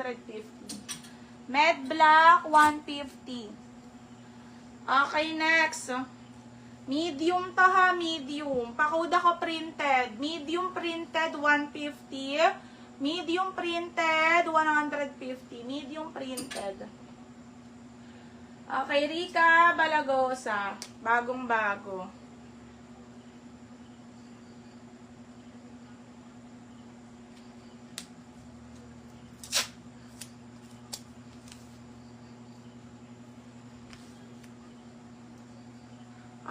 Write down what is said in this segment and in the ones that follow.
150. Med black, 150. Okay, next. Medium to ha, medium. Pakuda ko printed. Medium printed, 150. Medium printed, 150. Medium printed. Okay, Rica Balagosa. Bagong-bago.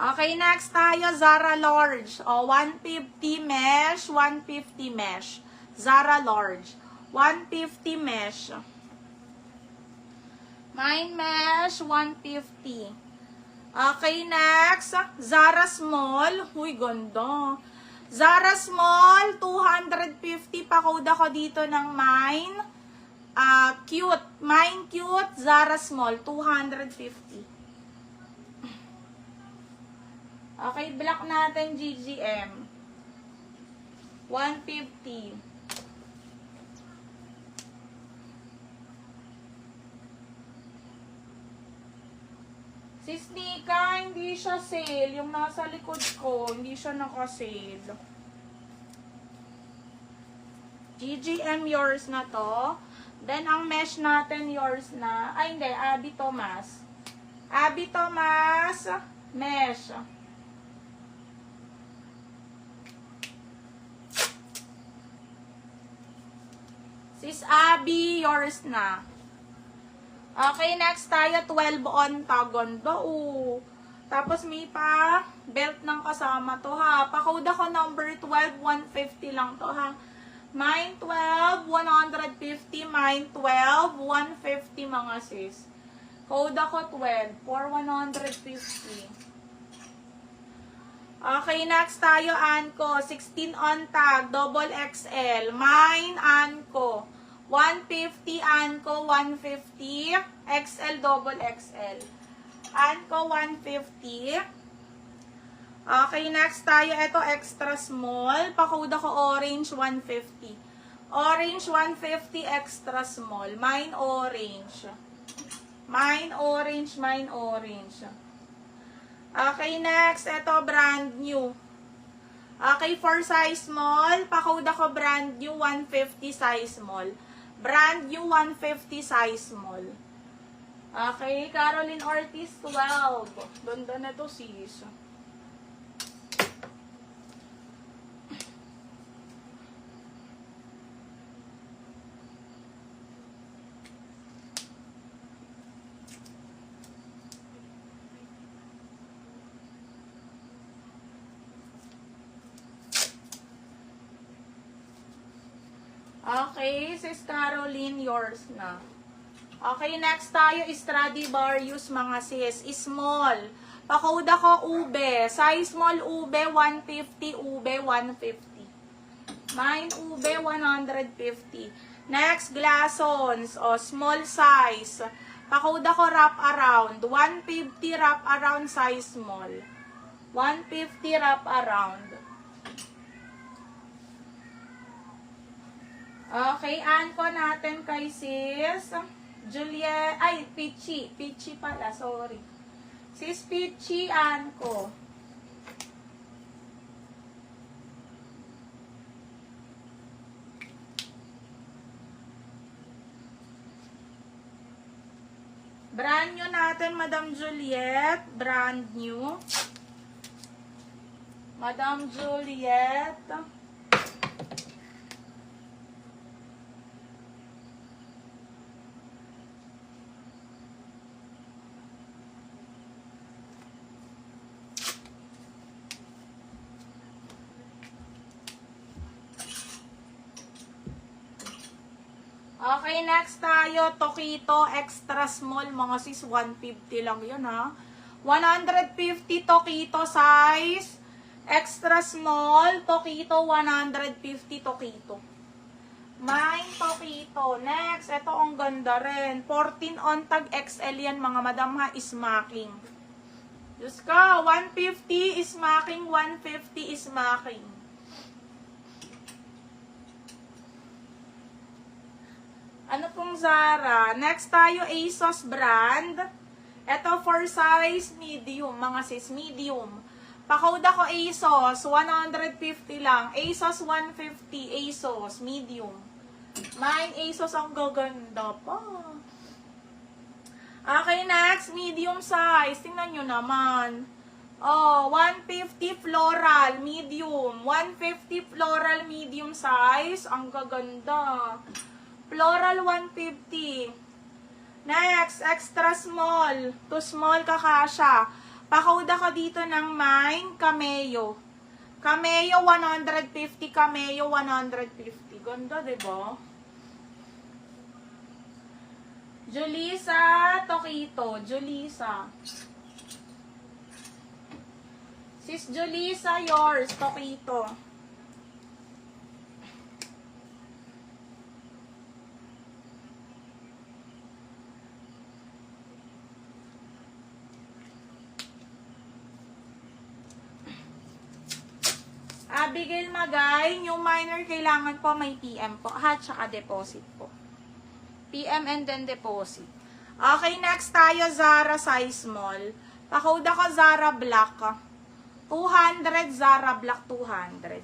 Okay, next tayo, Zara Large. O, 150 mesh, 150 mesh. Zara Large. 150 mesh. Mine mesh, 150. Okay, next. Zara Small. Huy, ganda. Zara Small, 250. Pakoda ko dito ng mine. Cute. Mine cute. Zara Small, 250. Okay, black natin, GGM. 150. Si Snika, hindi siya sale. Yung nasa likod ko, hindi siya naka-sale. GGM, yours na to. Then, ang mesh natin, yours na. Ay, hindi. Abby Thomas. Abby Thomas, mesh. Sis Abby, yours na. Okay, next tayo, 12 on Tagondo. Tapos may pa belt ng kasama to ha. Pakoda ko number 12, 150 lang to ha. Mine 12, 150. Mine 12, 150 mga sis. Code ako 12 for 150. Okay, next tayo, Anko. 16 on tag, double XL. Mine, Anko. 150, Anko, 150. XL, double XL. Anko, 150. Okay, next tayo. Ito, extra small. Pakuda ko orange, 150. Orange, 150, extra small. Mine, orange. Mine, orange, mine, orange. Okay, next. Ito, brand new. Okay, for size small, pakoda ko brand new, 150 size small. Brand new, 150 size small. Okay, Caroline Ortiz, 12. Doon na to, sis. Okay, sis Caroline, yours na. Okay, next tayo, Stradivarius, mga sis. Small. Pakoda ko ube. Size small ube, 150. Ube, 150. Mine ube, 150. Next, glassons. O, small size. Pakoda ko wrap around. 150 wrap around size small. 150 wrap around. Okay, anko natin kay sis Juliet, ay, Peachy. Peachy pala, sorry. Sis Peachy, anko. Brand new natin, Madam Juliet. Brand new. Madam Juliet. Okay, next tayo, Tokito Extra Small, mga sis, 150 lang yun ha. 150 Tokito size, Extra Small, Tokito, 150 Tokito. Mine Tokito. Next, ito ang ganda rin. 14 on tag XL yan, mga madam ha, smacking. Diyos ka, 150 smacking, 150 smacking. Ano pong Zara? Next tayo, ASOS brand. Ito for size medium, mga sis, medium. Pa-code ako ASOS, 150 lang. ASOS 150, ASOS, medium. Mine ASOS, ang gaganda pa. Okay, next, medium size. Tingnan nyo naman. Oh, 150 floral, medium. 150 floral, medium size. Ang gaganda. Floral, 150. Next, extra small. To small, kakasya. Pa-code ako dito ng mine, Cameo. Cameo, 150. Cameo, 150. Ganda, diba? Julissa, Tokito. Julissa. Sis Julissa, yours. Tokito. Abigail Magay, new minor kailangan po may PM po. Tsaka deposit po. PM and then deposit. Okay, next tayo, Zara size small. Pa-code ako Zara Black. 200, Zara Black 200.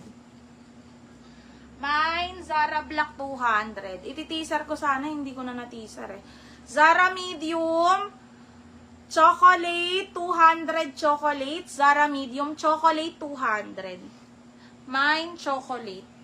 Mine, Zara Black 200. Iti-teaser ko sana, hindi ko na na-teaser eh. Zara Medium, Chocolate, 200 chocolate. Zara Medium, Chocolate 200. Mine, Chocolate.